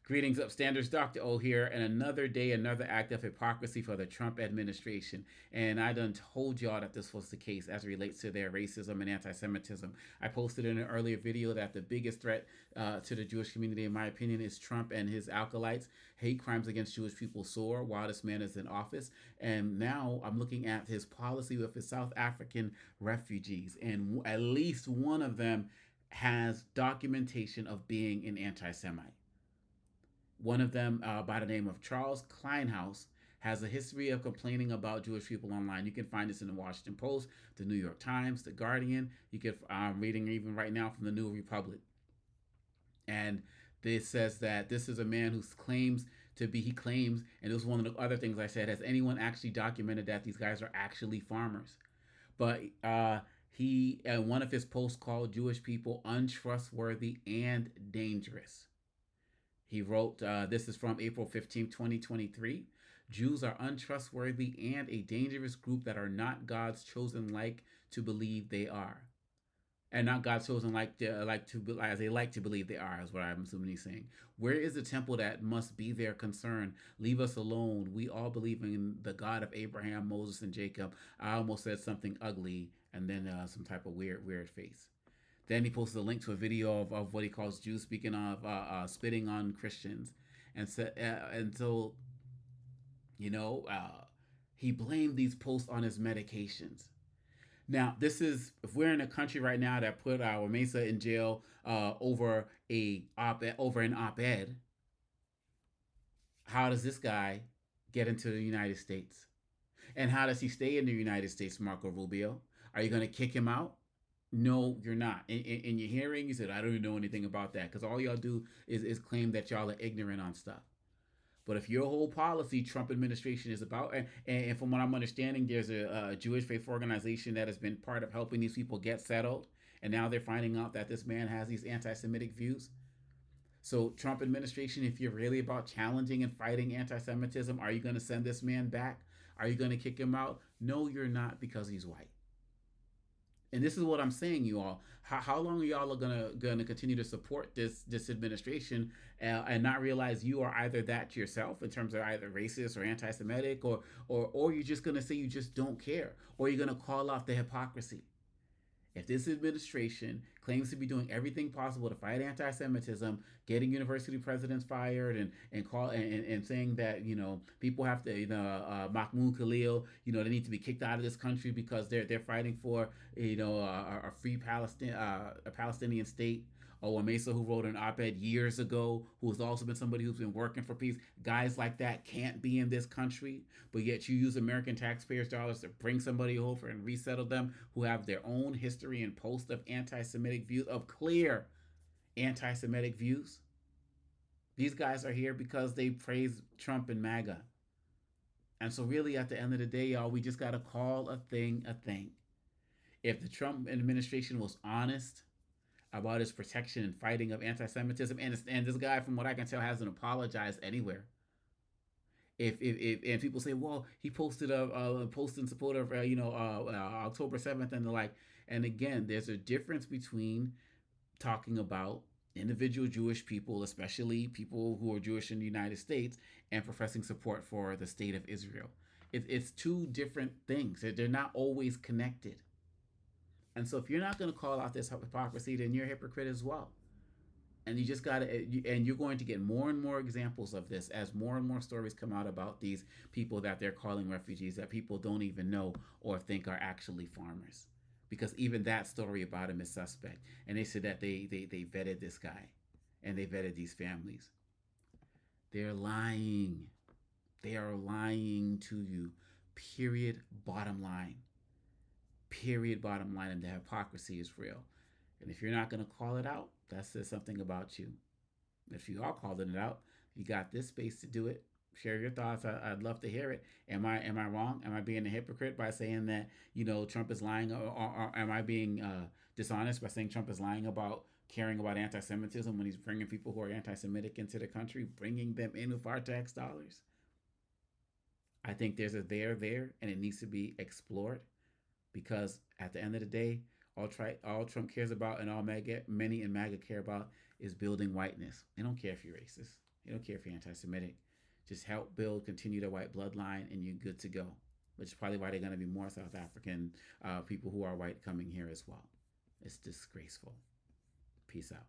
Greetings, upstanders. Dr. O here, and another day, another act of hypocrisy for the Trump administration. And I done told y'all that this was the case as it relates to their racism and anti-Semitism. I posted in an earlier video that the biggest threat to the Jewish community, in my opinion, is Trump and his acolytes. Hate crimes against Jewish people soar while this man is in office. And now I'm looking at his policy with his South African refugees, and at least one of them has documentation of being an anti-Semite. One of them, by the name of Charles Kleinhaus, has a history of complaining about Jewish people online. You can find this in the Washington Post, the New York Times, the Guardian. You can I'm reading even right now from the New Republic, and this says that this is a man who claims to be. He claims, and this was one of the other things I said. Has anyone actually documented that these guys are actually farmers? But he, one of his posts called Jewish people untrustworthy and dangerous. He wrote, this is from April 15th, 2023. Jews are untrustworthy and a dangerous group that are not God's chosen like to believe they are. And not God's chosen as they like to believe they are, is what I'm assuming he's saying. Where is the temple that must be their concern? Leave us alone. We all believe in the God of Abraham, Moses, and Jacob. I almost said something ugly and then some type of weird face. Then he posted a link to a video of what he calls Jews speaking of spitting on Christians, and so you know he blamed these posts on his medications. Now, this is if we're in a country right now that put our Mesa in jail over an op-ed. How does this guy get into the United States? And how does he stay in the United States, Marco Rubio? Are you going to kick him out? No, you're not. In your hearing, you said, I don't even know anything about that. Because all y'all do is claim that y'all are ignorant on stuff. But if your whole policy, Trump administration, is about, and from what I'm understanding, there's a Jewish faith organization that has been part of helping these people get settled. And now they're finding out that this man has these anti Semitic views. So, Trump administration, if you're really about challenging and fighting anti Semitism, are you going to send this man back? Are you going to kick him out? No, you're not, because he's white. And this is what I'm saying, you all. How long are y'all gonna continue to support this administration and not realize you are either that yourself in terms of either racist or anti-Semitic, or you're just gonna say you just don't care, or you're gonna call off the hypocrisy? If this administration claims to be doing everything possible to fight anti-Semitism, getting university presidents fired, and saying that people have to Mahmoud Khalil, they need to be kicked out of this country because they're fighting for a free a Palestinian state. Or Mesa, who wrote an op-ed years ago, who has also been somebody who's been working for peace. Guys like that can't be in this country, but yet you use American taxpayers' dollars to bring somebody over and resettle them who have their own history and post of anti-Semitic views, of clear anti-Semitic views. These guys are here because they praise Trump and MAGA. And so really at the end of the day, y'all, we just got to call a thing a thing. If the Trump administration was honest about his protection and fighting of anti-Semitism, and this guy, from what I can tell, hasn't apologized anywhere. If and people say, well, he posted a post in support of October 7th and the like, and again, there's a difference between talking about individual Jewish people, especially people who are Jewish in the United States, and professing support for the state of Israel. It's two different things. They're not always connected. And so if you're not going to call out this hypocrisy, then you're a hypocrite as well. And you just got to, and you're going to get more and more examples of this as more and more stories come out about these people that they're calling refugees that people don't even know or think are actually farmers. Because even that story about him is suspect. And they said that they vetted this guy and they vetted these families. They're lying. They are lying to you. Period. Bottom line. Period. Bottom line. And the hypocrisy is real. And if you're not going to call it out, that says something about you. If you are calling it out, you got this space to do it. Share your thoughts. I'd love to hear it. Am I wrong? Am I being a hypocrite by saying that Trump is lying, or am I being dishonest by saying Trump is lying about caring about anti-Semitism when he's bringing people who are anti-Semitic into the country, bringing them in with our tax dollars? I think there's a there, and it needs to be explored, because at the end of the day, all Trump cares about, and all many in MAGA care about, is building whiteness. They don't care if you're racist. They don't care if you're anti-Semitic. Just help build, continue the white bloodline, and you're good to go. Which is probably why they're going to be more South African people who are white coming here as well. It's disgraceful. Peace out.